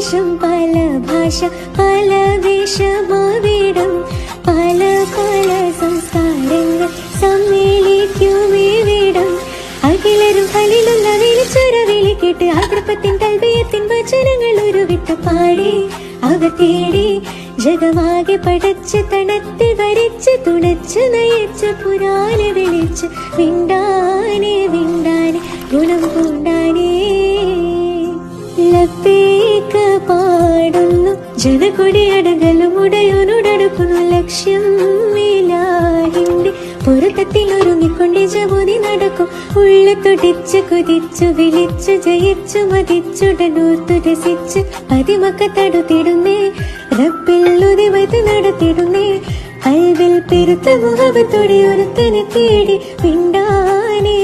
ദേശം പല ഭാഷ പല വേഷമാവിടം പല പല സംസ്കാരങ്ങൾ സമ്മേളിക്കുമിവിടം അഖിലരും കളിലുള്ള വിളിച്ചൊര വിളി കേട്ട് ആഗ്രപ്പത്തിൻ കൽബിയത്തിൻ വചനങ്ങൾ ഉരുവിട്ട് പാടി അവർ തേടി ജഗമാകെ പടച്ച് തണത്തി വരച്ച് തുണച്ച് നയിച്ച് പുരാനെ വിളിച്ച് വിണ്ടാനെ വിണ്ടാനെ ഗുണം കൊണ്ടാനേ ലബ്ബൈക പാടുന്നു ജനകൊടിയടകലും ഉടയോനുടടുക്കുന്നു ലക്ഷ്യം ഇലാഹിന്റെ പൊരുത്തത്തിൽ ഒരുങ്ങിക്കൊണ്ട് ജബോധി നടക്കും ഉള്ളു തുടിച്ചു കുതിച്ചു വിളിച്ചു ജയിച്ചു മതിച്ചുടനോർത്തു രസിച്ച് പതിമക്ക തടുത്തിടുന്നേ റബ്ബിൽ ഉദിവത് നടത്തിടുന്നേ കൽവിൽ പെരുത്ത മുഖത്തോടെ ഒരുത്തനെ തേടി വിണ്ടാനെ